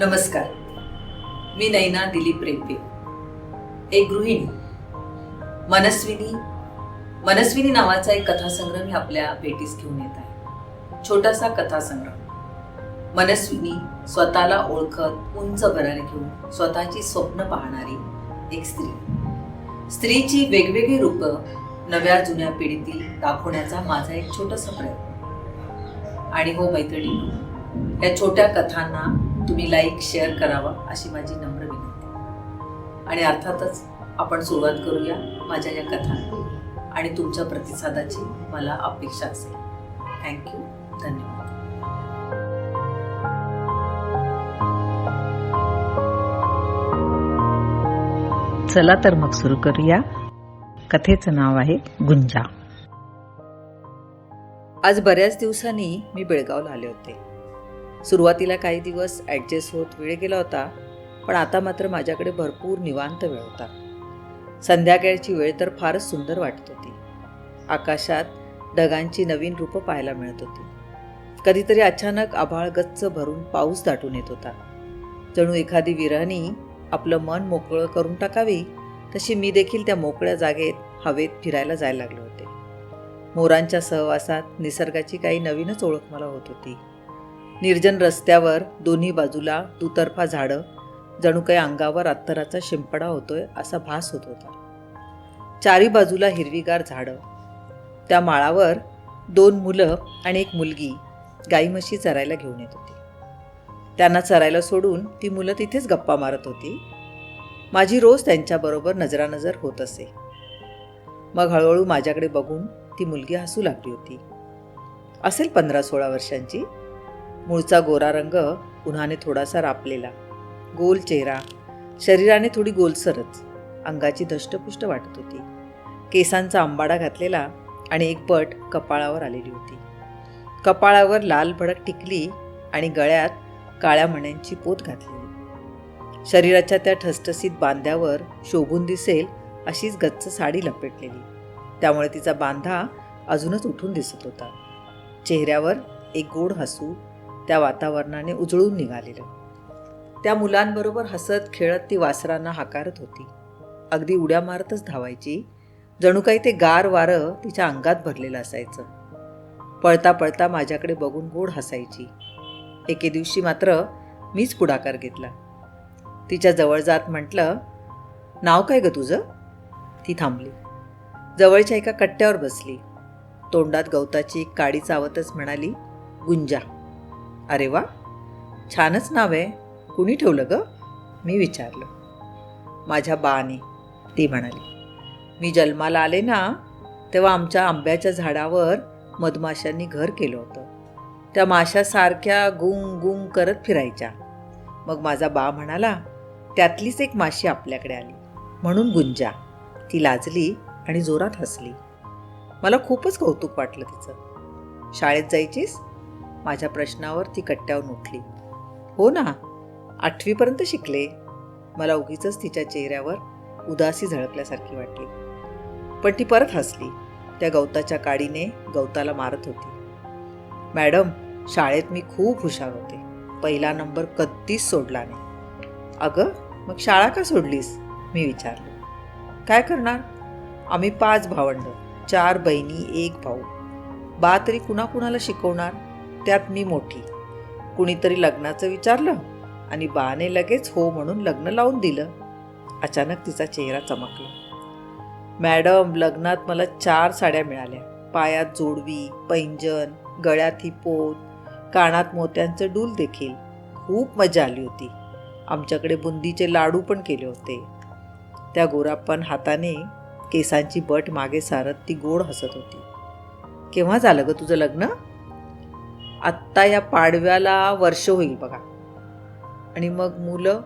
नमस्कार. मी नैना दिलीप रेपे, एक गृहिणी. मनस्विनी नावाचा एक कथासंग्रह मी आपल्या भेटीस घेऊन येत आहे. छोटासा कथासंग्रह. मनस्विनी स्वतःला ओळखत, उंच भरारी घेऊन स्वतःची स्वप्न पाहणारी एक स्त्री. स्त्रीची वेगवेगळी रूपं नव्या जुन्या पिढीतील दाखवण्याचा माझा एक छोटासा प्रयत्न. आणि हो मैत्रिणी, या छोट्या कथांना तुम्ही लाईक शेअर करावा अशी माझी नम्र विनंती. आणि अर्थातच आपण सुरुवात करूया माझ्या या कथांना. आणि तुमच्या प्रतिसादाची मला अपेक्षा असेल. थँक्यू. धन्यवाद. चला तर मग सुरू करूया. कथेचं नाव आहे गुंजा. आज बऱ्याच दिवसांनी मी बेळगावला आले होते. सुरुवातीला काही दिवस ॲडजस्ट होत वेळ गेला होता, पण आता मात्र माझ्याकडे भरपूर निवांत वेळ होता. संध्याकाळची वेळ तर फारच सुंदर वाटत होती. आकाशात ढगांची नवीन रूपं पाहायला मिळत होती. कधीतरी अचानक आभाळ गच्च भरून पाऊस दाटून येत होता. जणू एखादी विरहणी आपलं मन मोकळं करून टाकावी तशी मी देखील त्या मोकळ्या जागेत हवेत फिरायला जायला लागले होते. मोरांच्या सहवासात निसर्गाची काही नवीनच ओळख मला होत होती. निर्जन रस्त्यावर दोन्ही बाजूला दुतर्फा झाडं, जणू काही अंगावर अत्तराचा शिंपडा होतोय असा भास होत होता. चारी बाजूला हिरवीगार झाडं. त्या माळावर 2 मुलं आणि एक मुलगी गाई म्हशी चरायला घेऊन येत होती. त्यांना चरायला सोडून ती मुलं तिथेच गप्पा मारत होती. माझी रोज त्यांच्याबरोबर नजरानजर होत असे. मग हळूहळू माझ्याकडे बघून ती मुलगी हसू लागली होती. असेल 15-16 वर्षांची. मूळचा गोरा रंग उन्हाने थोडासा रापलेला, गोल चेहरा, शरीराने थोडी गोलसरच, अंगाची धष्टपुष्ट वाटत होती. केसांचा अंबाडा घातलेला आणि एक पट कपाळावर आलेली होती. कपाळावर लाल भडक टिकली आणि गळ्यात काळ्या मण्यांची पोत घातलेली. शरीराच्या त्या ठसठसीत बांध्यावर शोभून दिसेल अशीच गच्च साडी लपेटलेली. त्यामुळे तिचा बांधा अजूनच उठून दिसत होता. चेहऱ्यावर एक गोड हसू त्या वातावरणाने उजळून निघालेलं. त्या मुलांबरोबर हसत खेळत ती वासरांना हाकारत होती. अगदी उड्या मारतच धावायची, जणू काही ते गार वारं तिच्या अंगात भरलेलं असायचं. पळता पळता माझ्याकडे बघून गोड हसायची. एके दिवशी मात्र मीच पुढाकार घेतला. तिच्या जवळ जात म्हटलं, नाव काय ग तुझं? ती थांबली. जवळच्या एका कट्ट्यावर बसली. तोंडात गवताची एक काडी चावतच म्हणाली, गुंजा. अरे वा, छानच नाव आहे. कुणी ठेवलं ग? मी विचारलं. माझ्या बाने, ती म्हणाली. मी जन्माला आले ना, तेव्हा आमच्या आंब्याच्या झाडावर मधमाशांनी घर केलं होतं. त्या माशा सारख्या गुंग गुंग करत फिरायच्या. मग माझा बा म्हणाला, त्यातलीच एक माशी आपल्याकडे आली, म्हणून गुंजा. ती लाजली आणि जोरात हसली. मला खूपच कौतुक वाटलं तिचं. शाळेत जायचीस? माझ्या प्रश्नावर ती कट्ट्यावरून उठली. हो ना, 8वीपर्यंत शिकले. मला उगीचच तिच्या चेहऱ्यावर उदासी झळकल्यासारखी वाटली. पण ती परत हसली. त्या गवताच्या काडीने गवताला मारत होती. मॅडम, शाळेत मी खूप हुशार होते. पहिला नंबर कधीच सोडला नाही. अगं, मग शाळा का सोडलीस? मी विचारलं. काय करणार? आम्ही 5 भावंडं, 4 बहिणी, 1 भाऊ. बा तरी कुणाकुणाला शिकवणार? त्यात मी मोठी. कुणीतरी लग्नाचं विचारलं आणि बाने लगेच हो म्हणून लग्न लावून दिलं. अचानक तिचा चेहरा चमकला. मॅडम, लग्नात मला 4 साड्या मिळाल्या. पायात जोडवी, पैंजण, गळ्यात ही पोत, कानात मोत्यांचं डूल देखील. खूप मजा आली होती. आमच्याकडे बुंदीचे लाडू पण केले होते. त्या गोरापण हाताने केसांची बट मागे सारत ती गोड हसत होती. केव्हा झालं ग तुझं लग्न? आत्ता या पाडव्याला वर्ष होईल बघा. आणि मग मुलं?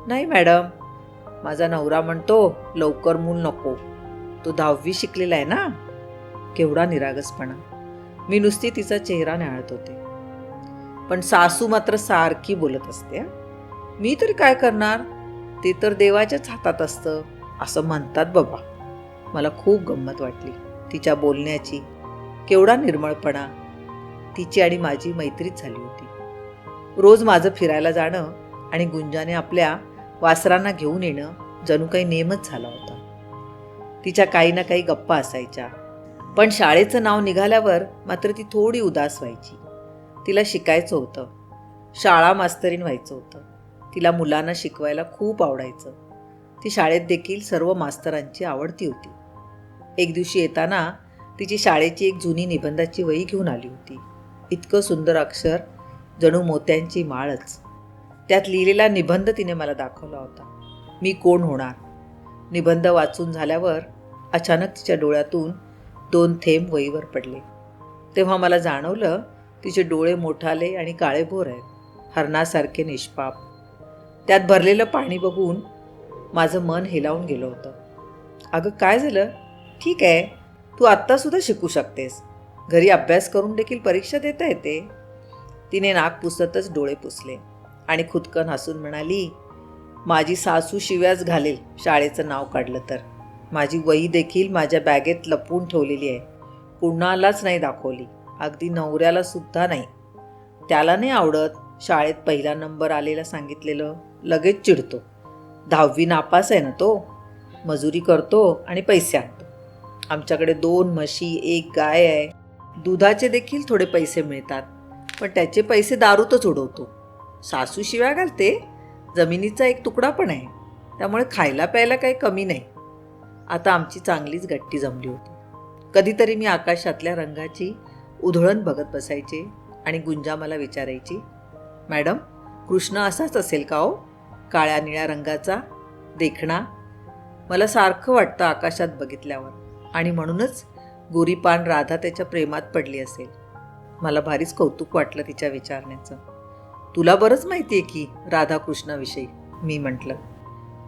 नाही मॅडम, माझा नवरा म्हणतो लवकर मूल नको. तो 10वी शिकलेला आहे ना. केवढा निरागसपणा. मी नुसती तिचा चेहरा न्याहाळत होते. पण सासू मात्र सारखी बोलत असते. मी तरी काय करणार? ते तर देवाच्याच हातात असतं असं म्हणतात बाबा. मला खूप गंमत वाटली तिच्या बोलण्याची. केवढा निर्मळपणा. तिची आणि माझी मैत्रीच झाली होती. रोज माझं फिरायला जाणं आणि गुंजाने आपल्या वासरांना घेऊन येणं जणू काही नेमच झाला होता. तिच्या काही ना काही गप्पा असायच्या, पण शाळेचं नाव निघाल्यावर मात्र ती थोडी उदास व्हायची. तिला शिकायचं होतं, शाळा मास्तरीण व्हायचं होतं. तिला मुलांना शिकवायला खूप आवडायचं. ती शाळेत देखील सर्व मास्तरांची आवडती होती. एक दिवशी येताना तिची शाळेची एक जुनी निबंधाची वही घेऊन आली होती. इतकं सुंदर अक्षर, जणू मोत्यांची माळच. त्यात लिहिलेला निबंध तिने मला दाखवला होता. मी कोण होणार. निबंध वाचून झाल्यावर अचानक तिच्या डोळ्यातून 2 थेंब वहीवर पडले. तेव्हा मला जाणवलं तिचे डोळे मोठाले आणि काळेभोर आहेत, हरणासारखे निष्पाप. त्यात भरलेलं पाणी बघून माझं मन हेलावून गेलं होतं. अगं काय झालं? ठीक आहे, तू आत्तासुद्धा शिकू शकतेस. घरी अभ्यास करून देखील परीक्षा देता येते. तिने नाक पुसतच डोळे पुसले आणि खुदकन हसून म्हणाली, माझी सासू शिव्याच घालेल शाळेचं नाव काढलं तर. माझी वही देखील माझ्या बॅगेत लपवून ठेवलेली आहे. कुणालाच नाही दाखवली, अगदी नवऱ्याला सुद्धा नाही. त्याला नाही आवडत शाळेत पहिला नंबर आलेला सांगितलेलं. लगेच चिडतो. 10वी नापास आहे ना तो. मजुरी करतो आणि पैसे आणतो. आमच्याकडे 2 म्हशी, 1 गाय आहे. दुधाचे देखील थोडे पैसे मिळतात, पण त्याचे पैसे दारूतच उडवतो. सासू शिव्या घालते. जमिनीचा एक तुकडा पण आहे, त्यामुळे खायला प्यायला काही कमी नाही. आता आमची चांगलीच गट्टी जमली होती. कधीतरी मी आकाशातल्या रंगाची उधळण बघत बसायचे आणि गुंजा मला विचारायची, मॅडम, कृष्ण असाच असेल का हो? काळ्या निळ्या रंगाचा, देखणा. मला सारखं वाटतं आकाशात बघितल्यावर, आणि म्हणूनच गोरीपान राधा त्याच्या प्रेमात पडली असेल. मला भारीच कौतुक वाटलं तिच्या विचारण्याचं. तुला बरंच माहिती आहे की राधाकृष्णाविषयी, मी म्हटलं.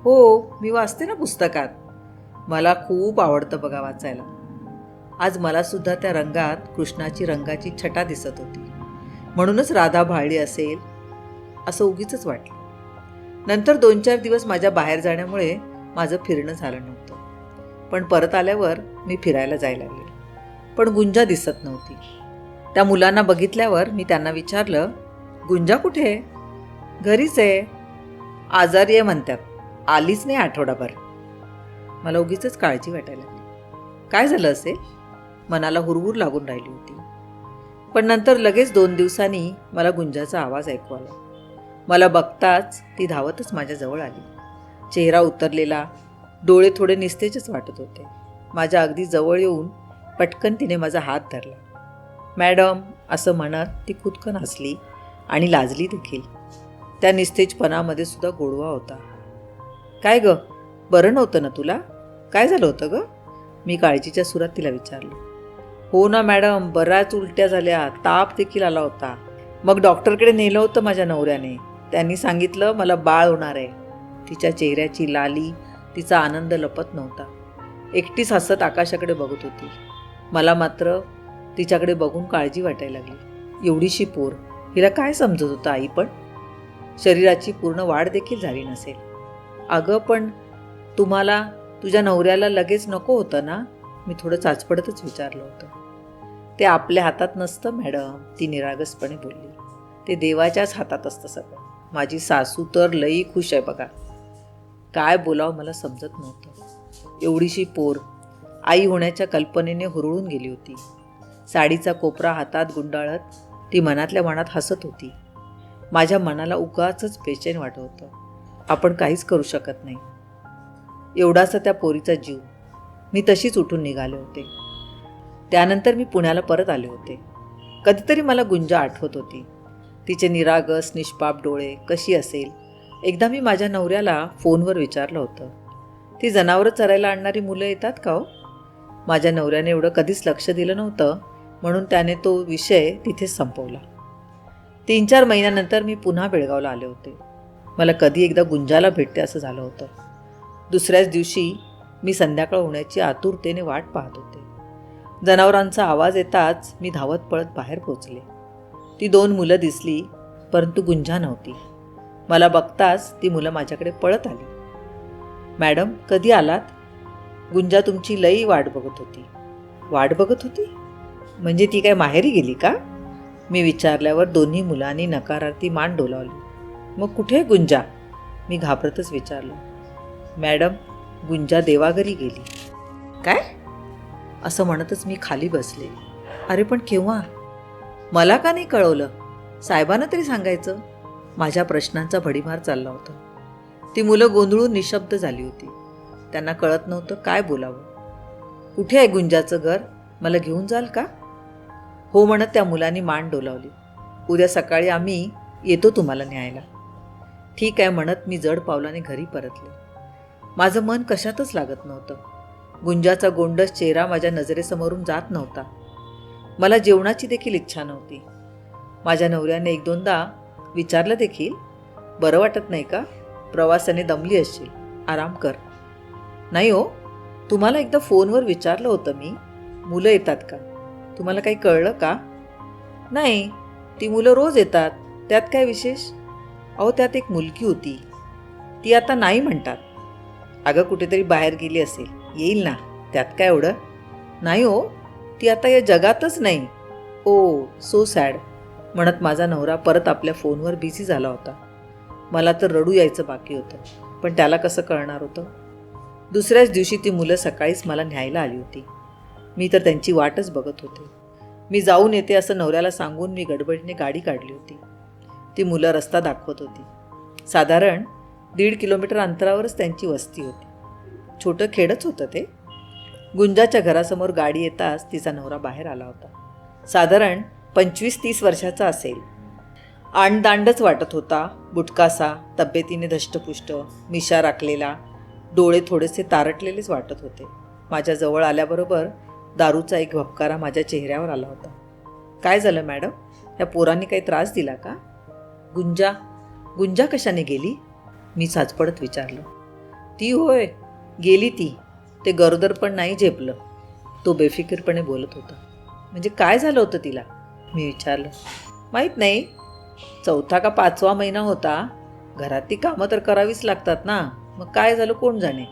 हो, मी वाचते ना पुस्तकात. मला खूप आवडतं बघा वाचायला. आज मलासुद्धा त्या रंगात कृष्णाची रंगाची छटा दिसत होती. म्हणूनच राधा भाळली असेल असं उगीचच वाटलं. नंतर 2-4 दिवस माझ्या बाहेर जाण्यामुळे माझं फिरणं झालं नव्हतं. पण परत आल्यावर मी फिरायला जायला लागले. पण गुंजा दिसत नव्हती. त्या मुलांना बघितल्यावर मी त्यांना विचारलं, गुंजा कुठे आहे? घरीच आहे. आजारी आहे म्हणतात, आलीच नाही आठवडाभर. मला उगीचच काळजी वाटायला लागली. काय झालं असेल? मनाला हुरहुर लागून राहिली होती. पण नंतर लगेच 2 दिवसांनी मला गुंजाचा आवाज ऐकू आला. मला बघताच ती धावतच माझ्याजवळ आली. चेहरा उतरलेला, डोळे थोडे निस्तेजच वाटत होते. माझ्या अगदी जवळ येऊन पटकन तिने माझा हात धरला. मॅडम असं म्हणत ती खुदकन हसली आणि लाजली देखील. त्या निस्तेजपणामध्ये सुद्धा गोडवा होता. काय गं, बरं नव्हतं ना तुला? काय झालं होतं गं? मी काळजीच्या सुरात तिला विचारलं. हो ना मॅडम, बऱ्याच उलट्या झाल्या, ताप देखील आला होता. मग डॉक्टरकडे नेलं होतं माझ्या नवऱ्याने. त्यांनी सांगितलं मला बाळ होणार आहे. तिच्या चेहऱ्याची लाली, तिचा आनंद लपत नव्हता. एकटीच हसत आकाशाकडे बघत होती. मला मात्र तिच्याकडे बघून काळजी वाटायला लागली. एवढीशी पोर, हिला काय समजत होतं आई? पण शरीराची पूर्ण वाढ देखील झाली नसेल. अगं पण तुम्हाला, तुझ्या नवऱ्याला लगेच नको होतं ना? मी थोडं चाचपडतच विचारलं होतं. ते आपल्या हातात नसतं मॅडम, ती निरागसपणे बोलली. ते देवाच्याच हातात असतं सगळं. माझी सासू तर लई खुश आहे बघा. काय बोलावं मला समजत नव्हतं. एवढीशी पोर आई होण्याच्या कल्पनेने हुरळून गेली होती. साडीचा कोपरा हातात गुंडाळत ती मनातल्या मनात हसत होती. माझ्या मनाला उगाचच बेचैन वाटत होतं. आपण काहीच करू शकत नाही. एवढासा त्या पोरीचा जीव. मी तशीच उठून निघाले होते. त्यानंतर मी पुण्याला परत आले होते. कधीतरी मला गुंजा आठवत होती. तिचे निरागस निष्पाप डोळे, कशी असेल. एकदा मी माझ्या नवऱ्याला फोनवर विचारलं होतं, ती जनावरं चरायला आणणारी मुलं येतात का हो? माझ्या नवऱ्याने एवढं कधीच लक्ष दिलं नव्हतं, म्हणून त्याने तो विषय तिथेच संपवला. 3-4 महिन्यानंतर मी पुन्हा बेळगावला आले होते. मला कधी एकदा गुंजाला भेटते असं झालं होतं. दुसऱ्याच दिवशी मी संध्याकाळ होण्याची आतुरतेने वाट पाहत होते. जनावरांचा आवाज येताच मी धावत पळत बाहेर पोचले. ती 2 मुलं दिसली, परंतु गुंजा नव्हती. मला बघताच ती मुलं माझ्याकडे पळत आली. मॅडम कधी आलात? गुंजा तुमची लई वाट बघत होती. वाट बघत होती? म्हणजे ती काय माहेरी गेली का? मी विचारल्यावर दोन्ही मुलांनी नकारार्थी मान डोलावली. मग कुठे आहे गुंजा? मी घाबरतच विचारलं. मॅडम, गुंजा देवाघरी गेली. काय? असं म्हणतच मी खाली बसले. अरे पण केव्हा? मला का नाही कळवलं? साहेबांना तरी सांगायचं. माझ्या प्रश्नांचा भडीमार चालला होता. ती मुलं गोंधळून निशब्द झाली होती. त्यांना कळत नव्हतं काय बोलावं. कुठे आहे गुंजाचं घर? मला घेऊन जाल का? हो म्हणत त्या मुलांनी मान डोलावली. उद्या सकाळी आम्ही येतो तुम्हाला न्यायला. ठीक आहे म्हणत मी जड पावलाने घरी परतले. माझं मन कशातच लागत नव्हतं. गुंजाचा गोंडस चेहरा माझ्या नजरेसमोरून जात नव्हता. मला जेवणाची देखील इच्छा नव्हती. माझ्या नवऱ्याने 1-2दा विचारलं देखील, बरं वाटत नाही का? प्रवासाने दमली असशील, आराम कर. नाही हो, तुम्हाला एकदा फोनवर विचारलं होतं मी, मुलं येतात का? तुम्हाला काही कळलं का? नाही, ती मुलं रोज येतात, त्यात काय विशेष? अहो त्यात एक मुलगी होती, ती आता नाही म्हणतात. अगं कुठेतरी बाहेर गेली असेल, येईल ना, त्यात काय एवढं? नाही हो, ती आता या जगातच नाही. ओ सो सॅड म्हणत माझा नवरा परत आपल्या फोनवर बिझी झाला होता. मला तर रडू यायचं बाकी होतं, पण त्याला कसं कळणार होतं? दुसऱ्याच दिवशी ती मुलं सकाळीच मला न्यायला आली होती. मी तर त्यांची वाटच बघत होते. मी जाऊन येते असं नवऱ्याला सांगून मी गडबडीने गाडी काढली होती. ती मुलं रस्ता दाखवत होती. साधारण 1.5 किलोमीटर अंतरावरच त्यांची वस्ती होती. छोटं खेडच होतं ते. गुंजाच्या घरासमोर गाडी येताच तिचा नवरा बाहेर आला होता. साधारण 25-30 वर्षाचा असेल. आणदांडच वाटत होता, बुटकासा, तब्येतीने धष्टपुष्ट, मिशा राखलेला, डोळे थोडेसे तारटलेलेच वाटत होते. माझ्या जवळ आल्याबरोबर दारूचा एक भपकारा माझ्या चेहऱ्यावर आला होता. काय झालं मॅडम? या पोरांनी काही त्रास दिला का? गुंजा कशाने गेली? मी साचपडत विचारलं. ती होय, गेली ती. ते गरोदर पण नाही झेपलं. तो बेफिकीरपणे बोलत होता. म्हणजे काय झालं होतं तिला? मी विचारलं. माहीत नाही, 4था का 5वा महिना होता. घरात ती कामं तर करावीच लागतात ना. मग काय झालं कोण जाणे.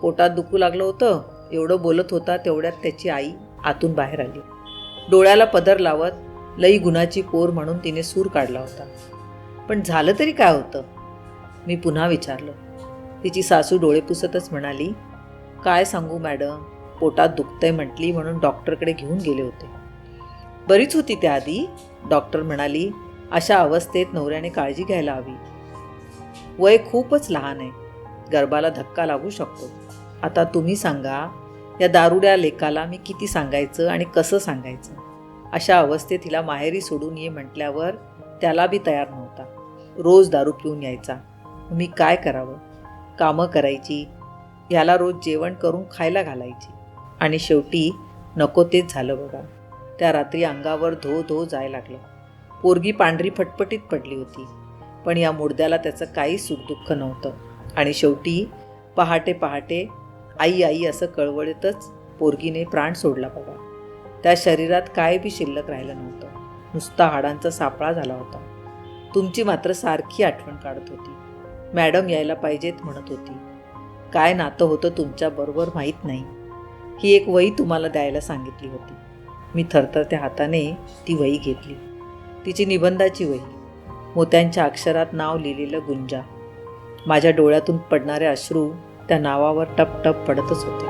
पोटात दुखू लागलं होतं. एवढं बोलत होता तेवढ्यात त्याची आई आतून बाहेर आली. डोळ्याला पदर लावत लई गुणाची पोर म्हणून तिने सूर काढला होता. पण झालं तरी काय होतं? मी पुन्हा विचारलं. तिची सासू डोळे पुसतच म्हणाली, काय सांगू मॅडम, पोटात दुखतंय म्हटली म्हणून डॉक्टरकडे घेऊन गेले होते. बरीच होती त्याआधी. डॉक्टर म्हणाली, अशा अवस्थेत नवऱ्याने काळजी घ्यायला हवी. वय खूपच लहान आहे, गर्भाला धक्का लागू शकतो. आता तुम्ही सांगा, या दारुड्या लेकाला मी किती सांगायचं आणि कसं सांगायचं? अशा अवस्थेत तिला माहेरी सोडून ये म्हटल्यावर त्याला बी तयार नव्हता. रोज दारू पिऊन यायचा. मी काय करावं? कामं करायची, ह्याला रोज जेवण करून खायला घालायची. आणि शेवटी नको तेच झालं बघा. त्या रात्री अंगावर धो धो जाय लागलं. पोरगी पांढरी फटफटीत पडली होती, पण या मुडद्याला त्याचं काही सुखदुःख नव्हतं. आणि शेवटी पहाटे पहाटे आई आई असं कळवळतच पोरगीने प्राण सोडला बघा. त्या शरीरात काय बी शिल्लक राहिलं नव्हतं. नुसता हाडांचा सापळा झाला होता. तुमची मात्र सारखी आठवण काढत होती. मॅडम यायला पाहिजेत म्हणत होती. काय नातं होतं तुमच्याबरोबर माहीत नाही. ही एक वही तुम्हाला द्यायला सांगितली होती. मी थरथरत्या हाताने ती वही घेतली. तिची निबंधाची वही. मोत्यांच्या अक्षरात नाव लिहिलेलं गुंजा. माझ्या डोळ्यातून पडणारे अश्रू त्या नावावर टप टप पडतच होते.